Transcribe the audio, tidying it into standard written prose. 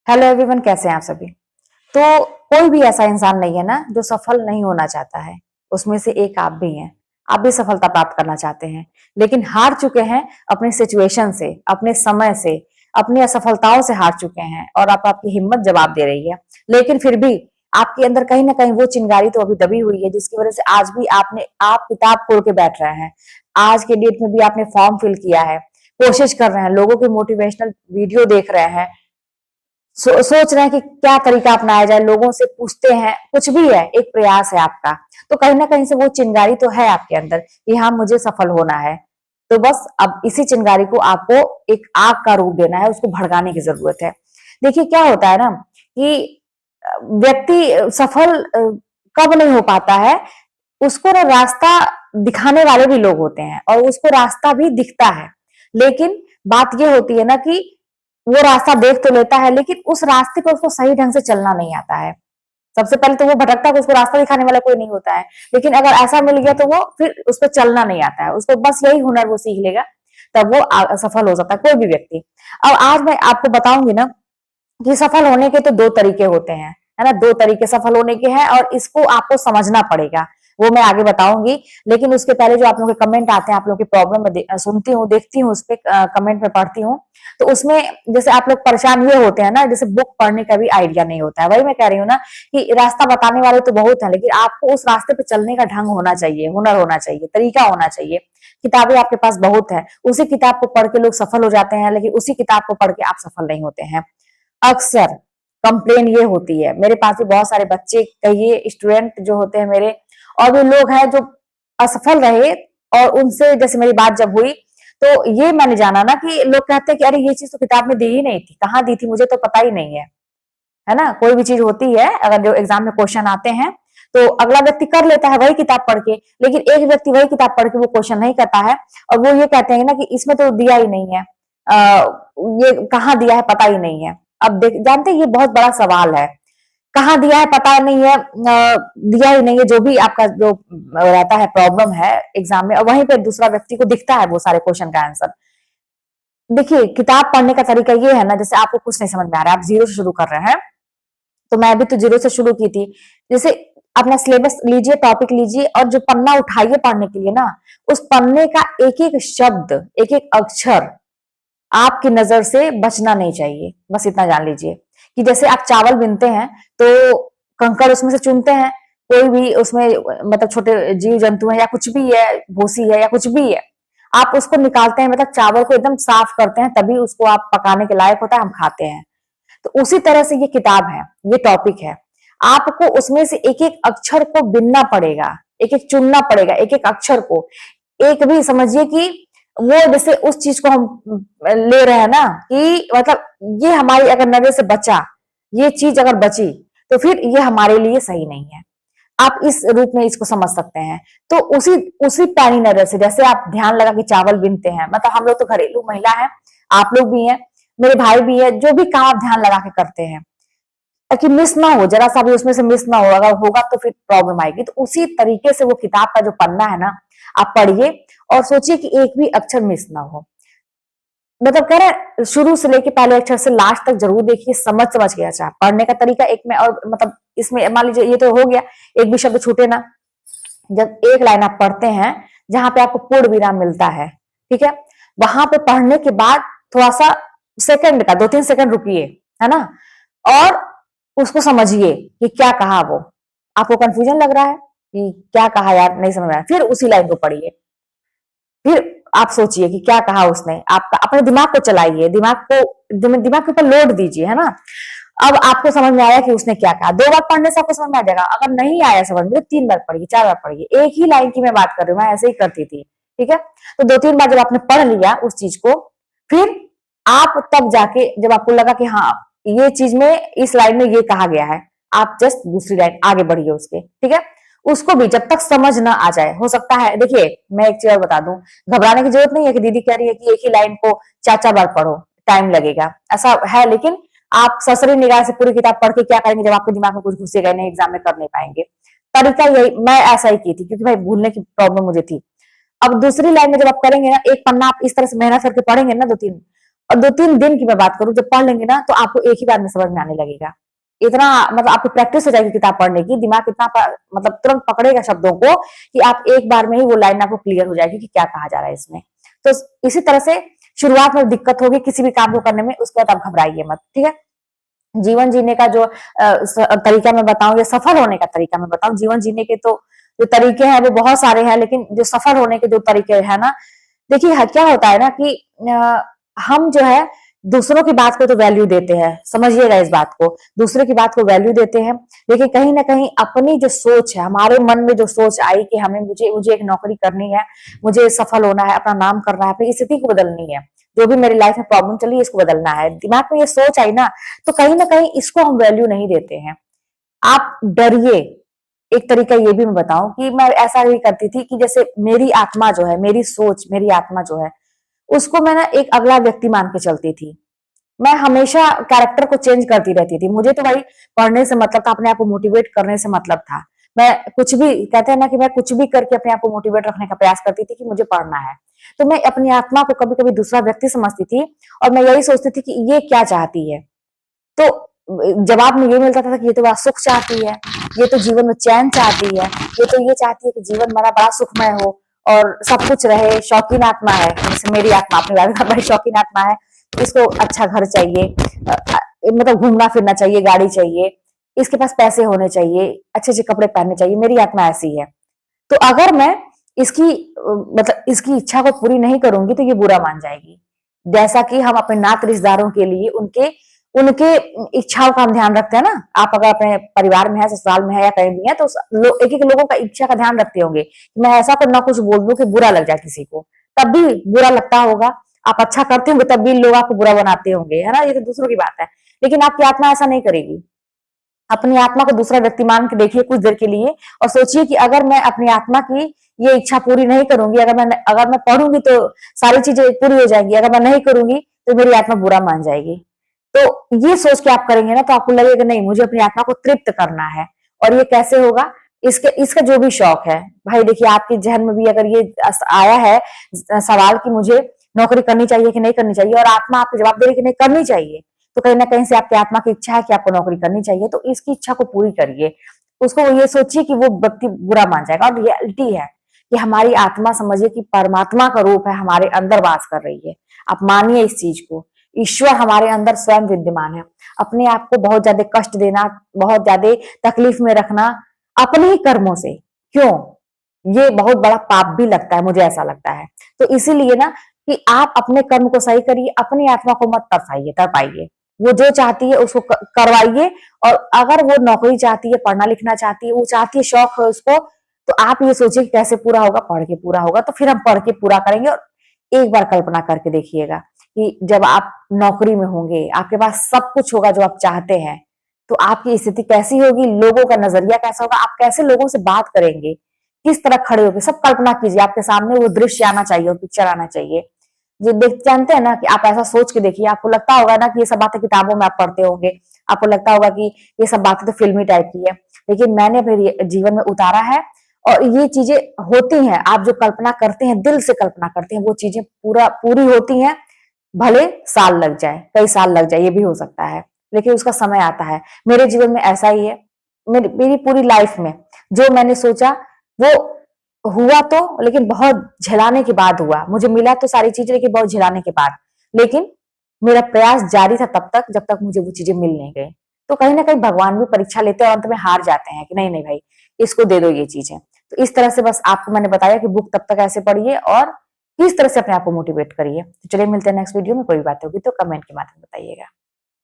Hello everyone, कैसे हैं आप सभी। तो कोई भी ऐसा इंसान नहीं है ना जो सफल नहीं होना चाहता है। उसमें से एक आप भी हैं। आप भी सफलता प्राप्त करना चाहते हैं, लेकिन हार चुके हैं अपनी सिचुएशन से, अपने समय से, अपनी असफलताओं से हार चुके हैं और आपकी हिम्मत जवाब दे रही है। लेकिन फिर भी आपके अंदर कहीं ना कहीं वो चिंगारी तो अभी दबी हुई है, जिसकी वजह से आज भी आप किताब खोल के बैठ रहे हैं। आज के डेट में भी आपने फॉर्म फिल किया है, कोशिश कर रहे हैं, लोगों के मोटिवेशनल वीडियो देख रहे हैं, सोच रहे हैं कि क्या तरीका अपनाया जाए, लोगों से पूछते हैं, कुछ भी है, एक प्रयास है आपका। तो कहीं ना कहीं से वो चिंगारी तो है आपके अंदर कि हाँ, मुझे सफल होना है। तो बस अब इसी चिंगारी को आपको एक आग का रूप देना है, उसको भड़काने की जरूरत है। देखिए क्या होता है ना कि व्यक्ति सफल कब नहीं हो पाता है, उसको ना रास्ता दिखाने वाले भी लोग होते हैं और उसको रास्ता भी दिखता है। लेकिन बात ये होती है ना कि वो रास्ता देख तो लेता है, लेकिन उस रास्ते पर उसको सही ढंग से चलना नहीं आता है। सबसे पहले तो वो भटकता है, उसको रास्ता दिखाने वाला कोई नहीं होता है। लेकिन अगर ऐसा मिल गया तो वो फिर उस पर चलना नहीं आता है, उसको बस यही हुनर वो सीख लेगा, तब वो सफल हो जाता है कोई भी व्यक्ति। अब आज मैं आपको बताऊंगी ना कि सफल होने के तो दो तरीके होते हैं, है ना। दो तरीके सफल होने के हैं और इसको आपको समझना पड़ेगा, वो मैं आगे बताऊंगी। लेकिन उसके पहले जो आप लोगों के कमेंट आते हैं, आप लोगों की प्रॉब्लम में सुनती हूँ, देखती हूँ, उस पर कमेंट में पढ़ती हूँ। तो उसमें जैसे आप लोग परेशान ये होते हैं ना, जैसे बुक पढ़ने का भी आइडिया नहीं होता है। वही मैं कह रही हूँ ना कि रास्ता बताने वाले तो बहुत है, लेकिन आपको उस रास्ते पे चलने का ढंग होना चाहिए, हुनर होना चाहिए, तरीका होना चाहिए। किताबें आपके पास बहुत है, उसी किताब को पढ़ के लोग सफल हो जाते हैं, लेकिन उसी किताब को पढ़ के आप सफल नहीं होते हैं। अक्सर कंप्लेन ये होती है, मेरे पास भी बहुत सारे बच्चे, कहिए स्टूडेंट जो होते हैं मेरे, और भी लोग हैं जो असफल रहे, और उनसे जैसे मेरी बात जब हुई तो ये मैंने जाना ना कि लोग कहते हैं कि अरे ये चीज तो किताब में दी ही नहीं थी, कहाँ दी थी, मुझे तो पता ही नहीं है ना। कोई भी चीज होती है, अगर जो एग्जाम में क्वेश्चन आते हैं तो अगला व्यक्ति कर लेता है वही किताब पढ़ के, लेकिन एक व्यक्ति वही किताब पढ़ के वो क्वेश्चन नहीं करता है, और वो ये कहते हैं ना कि इसमें तो दिया ही नहीं है, ये कहाँ दिया है पता ही नहीं है। अब देख, जानते हैं ये बहुत बड़ा सवाल है, कहाँ दिया है पता नहीं है, दिया ही नहीं है, जो भी आपका जो रहता है प्रॉब्लम है एग्जाम में, और वहीं पे दूसरा व्यक्ति को दिखता है वो सारे क्वेश्चन का आंसर। देखिए किताब पढ़ने का तरीका ये है ना, जैसे आपको कुछ नहीं समझ में आ रहा है, आप जीरो से शुरू कर रहे हैं, तो मैं भी तो जीरो से शुरू की थी। जैसे अपना सिलेबस लीजिए, टॉपिक लीजिए, और जो पन्ना उठाइए पढ़ने के लिए ना, उस पन्ने का एक एक शब्द, एक एक अक्षर आपकी नजर से बचना नहीं चाहिए। बस इतना जान लीजिए कि जैसे आप चावल बीनते हैं तो कंकड़ उसमें से चुनते हैं, कोई भी उसमें मतलब छोटे जीव जंतु है या कुछ भी है, भूसी है या कुछ भी है, आप उसको निकालते हैं, मतलब चावल को एकदम साफ करते हैं, तभी उसको आप पकाने के लायक होता है, हम खाते हैं। तो उसी तरह से ये किताब है, ये टॉपिक है, आपको उसमें से एक एक अक्षर को बिनना पड़ेगा, एक एक चुनना पड़ेगा, एक एक अक्षर को। एक भी समझिए कि वो जैसे उस चीज को हम ले रहे हैं ना कि मतलब ये हमारी अगर नजर से बचा, ये चीज अगर बची, तो फिर ये हमारे लिए सही नहीं है। आप इस रूप में इसको समझ सकते हैं। तो उसी उसी पैनी नजर से जैसे आप ध्यान लगा के चावल बीनते हैं, मतलब हम लोग तो घरेलू महिला है, आप लोग भी हैं, मेरे भाई भी है, जो भी काम आप ध्यान लगा के करते हैं, ताकि मिस ना हो, जरा सा भी उसमें से मिस ना हो, अगर होगा तो फिर प्रॉब्लम आएगी। तो उसी तरीके से वो किताब का जो पन्ना है ना, आप पढ़िए और सोचिए कि एक भी अक्षर मिस ना हो। मतलब कह रहे शुरू से लेके पहले अक्षर से लास्ट तक जरूर देखिए, समझ समझ के। अच्छा, पढ़ने का तरीका एक में, और मतलब इसमें मान लीजिए ये तो हो गया, एक भी शब्द छूटे ना। जब एक लाइन आप पढ़ते हैं जहां पे आपको पूर्ण विराम मिलता है, ठीक है, वहां पे पढ़ने के बाद थोड़ा सा सेकंड का 2-3 सेकंड रुकिए, है ना, और उसको समझिए कि क्या कहा वो। आपको कंफ्यूजन लग रहा है कि क्या कहा यार, नहीं समझ में आया, फिर उसी लाइन को पढ़िए, फिर आप सोचिए कि क्या कहा उसने। आपका अपने दिमाग को चलाइए, दिमाग के ऊपर लोड दीजिए, है ना। अब आपको समझ में आया कि उसने क्या कहा, 2 बार पढ़ने से आपको समझ में आ जाएगा। अगर नहीं आया समझ में तो 3 बार पढ़िए, 4 बार पढ़िए। एक ही लाइन की मैं बात कर रही हूँ, मैं ऐसे ही करती थी, ठीक है। तो 2-3 बार जब आपने पढ़ लिया उस चीज को, फिर आप तब जाके जब आपको लगा कि हाँ ये चीज में इस लाइन में ये कहा गया है, आप जस्ट दूसरी लाइन आगे बढ़िए उसके, ठीक है। उसको भी जब तक समझ ना आ जाए, हो सकता है, देखिए मैं एक चीज और बता दूं, घबराने की जरूरत नहीं है कि दीदी कह रही है कि एक ही लाइन को 4-4 बार पढ़ो, टाइम लगेगा, ऐसा है। लेकिन आप ससरी निगाह से पूरी किताब पढ़ के क्या करेंगे जब आपके दिमाग में कुछ घुसेगा नहीं, एग्जाम में कर नहीं पाएंगे। तरीका यही, मैं ऐसा ही की थी, क्योंकि भाई भूलने की प्रॉब्लम मुझे थी। अब दूसरी लाइन में जब आप करेंगे ना, एक पन्ना आप इस तरह से मेहनत करके पढ़ेंगे ना 2-3, और 2-3 दिन की मैं बात करूं, जब पढ़ लेंगे ना तो आपको एक ही बार में समझ में आने लगेगा। इतना मतलब आपकी प्रैक्टिस हो जाएगी किताब पढ़ने की, दिमाग इतना मतलब तुरंत पकड़ेगा शब्दों को कि आप एक बार में ही वो लाइन आपको क्लियर हो जाएगी कि क्या कहा जा रहा है इसमें। तो इसी तरह से शुरुआत में दिक्कत होगी किसी भी काम को करने में, उसके बाद आप घबराइए मत, ठीक है। जीवन जीने का जो तरीका मैं बताऊं, या सफल होने का तरीका मैं बताऊं, जीवन जीने के तो जो तरीके हैं वो बहुत सारे हैं, लेकिन जो सफल होने के जो तरीके हैं ना, देखिए क्या होता है ना कि हम जो है दूसरों की बात को तो वैल्यू देते हैं, समझिएगा इस बात को, दूसरे की बात को वैल्यू देते हैं, लेकिन कहीं ना कहीं अपनी जो सोच है, हमारे मन में जो सोच आई कि हमें मुझे एक नौकरी करनी है, मुझे सफल होना है, अपना नाम करना है, अपनी स्थिति को बदलनी है, जो भी मेरी लाइफ में प्रॉब्लम चली है इसको बदलना है, दिमाग में ये सोच आई ना कहीं इसको हम वैल्यू नहीं देते हैं। आप डरिए। एक तरीका ये भी मैं बताऊं कि मैं ऐसा ही करती थी कि जैसे मेरी आत्मा जो है, मेरी सोच, मेरी आत्मा जो है, उसको मैं ना एक अगला व्यक्ति मान के चलती थी। मैं हमेशा कैरेक्टर को चेंज करती रहती थी। मुझे तो भाई पढ़ने से मतलब था, अपने आप को मोटिवेट करने से मतलब था। मैं कुछ भी कहते हैं ना कि मैं कुछ भी करके अपने आप को मोटिवेट रखने का प्रयास करती थी कि मुझे पढ़ना है। तो मैं अपनी आत्मा को कभी कभी दूसरा व्यक्ति समझती थी और मैं यही सोचती थी कि ये क्या चाहती है। तो जवाब में ये मिलता था कि ये तो बड़ा सुख चाहती है, ये तो जीवन में चैन चाहती है, ये चाहती है कि जीवन मेरा बड़ा सुखमय हो और सब कुछ रहे, शौकीन आत्मा है, जैसे मेरी आत्मा, अपनी बात बड़ी शौकीन आत्मा है, इसको अच्छा घर चाहिए, मतलब घूमना फिरना चाहिए, गाड़ी चाहिए, इसके पास पैसे होने चाहिए, अच्छे अच्छे कपड़े पहनने चाहिए, मेरी आत्मा ऐसी है। तो अगर मैं इसकी मतलब इसकी इच्छा को पूरी नहीं करूंगी तो ये बुरा मान जाएगी। जैसा कि हम अपने नाते रिश्तेदारों के लिए उनके उनके इच्छाओं का हम ध्यान रखते हैं ना, आप अगर अपने परिवार में है, ससुराल में है या कहीं भी है, तो एक एक लोगों का इच्छा का ध्यान रखते होंगे कि मैं ऐसा तो ना कुछ बोल दूं कि बुरा लग जाए किसी को, तब भी बुरा लगता होगा। आप अच्छा करते होंगे तब भी लोग आपको बुरा बनाते होंगे, है ना, ये तो दूसरों की बात है। लेकिन आपकी आत्मा ऐसा नहीं करेगी। अपनी आत्मा को दूसरा व्यक्ति मान के देखिए कुछ देर के लिए और सोचिए कि अगर मैं अपनी आत्मा की ये इच्छा पूरी नहीं करूंगी, अगर मैं पढ़ूंगी तो सारी चीजें पूरी हो जाएंगी, अगर मैं नहीं करूंगी तो मेरी आत्मा बुरा मान जाएगी। तो ये सोच के आप करेंगे ना तो आपको लगेगा नहीं, मुझे अपनी आत्मा को तृप्त करना है। और ये कैसे होगा, इसका जो भी शौक है भाई, देखिए आपके जहन में भी अगर ये आया है सवाल कि मुझे नौकरी करनी चाहिए कि नहीं करनी चाहिए, और आत्मा आपको जवाब दे रही कि नहीं करनी चाहिए, तो कहीं ना कहीं से आपकी आत्मा की इच्छा है कि आपको नौकरी करनी चाहिए, तो इसकी इच्छा को पूरी करिए। उसको ये सोचिए कि वो व्यक्ति बुरा मान जाएगा। और रियलिटी है कि हमारी आत्मा, समझिए कि परमात्मा का रूप है, हमारे अंदर वास कर रही है। आप मानिए इस चीज को, ईश्वर हमारे अंदर स्वयं विद्यमान है। अपने आप को बहुत ज्यादा कष्ट देना, बहुत ज्यादा तकलीफ में रखना अपने ही कर्मों से, क्यों, ये बहुत बड़ा पाप भी लगता है, मुझे ऐसा लगता है। तो इसीलिए ना कि आप अपने कर्म को सही करिए, अपनी आत्मा को मत तरपाइए। वो जो चाहती है उसको करवाइए। और अगर वो नौकरी चाहती है, पढ़ना लिखना चाहती है, वो चाहती है, शौक है उसको, तो आप ये सोचिए कि कैसे पूरा होगा, पढ़ के पूरा होगा। तो फिर हम पढ़ के पूरा करेंगे। और एक बार कल्पना करके देखिएगा कि जब आप नौकरी में होंगे, आपके पास सब कुछ होगा जो आप चाहते हैं, तो आपकी स्थिति कैसी होगी, लोगों का नजरिया कैसा होगा, आप कैसे लोगों से बात करेंगे, किस तरह खड़े होगे, सब कल्पना कीजिए। आपके सामने वो दृश्य आना चाहिए, और पिक्चर आना चाहिए। जो देख जानते हैं ना कि आप ऐसा सोच के देखिए, आपको लगता होगा ना कि ये सब बातें किताबों में आप पढ़ते होंगे, आपको लगता होगा कि ये सब बातें तो फिल्मी टाइप की है, लेकिन मैंने अपने जीवन में उतारा है और ये चीजें होती हैं। आप जो कल्पना करते हैं, दिल से कल्पना करते हैं, वो चीजें पूरी होती हैं। भले साल लग जाए, कई साल लग जाए, ये भी हो सकता है, लेकिन उसका समय आता है। मेरे जीवन में ऐसा ही है। मेरी पूरी लाइफ में जो मैंने सोचा वो हुआ, तो लेकिन बहुत झेलाने के बाद हुआ। मुझे मिला तो सारी चीजें, लेकिन बहुत झेलाने के बाद। लेकिन मेरा प्रयास जारी था तब तक जब तक मुझे वो चीजें मिल नहीं गई। तो कहीं ना कहीं भगवान भी परीक्षा लेते हैं और अंत में हार जाते हैं कि नहीं नहीं भाई, इसको दे दो ये चीजें। तो इस तरह से बस आपको मैंने बताया कि बुक तब तक ऐसे पढ़िए और किस तरह से अपने आप को मोटिवेट करिए। तो चलिए मिलते हैं नेक्स्ट वीडियो में। कोई बात होगी तो कमेंट के माध्यम बताइएगा।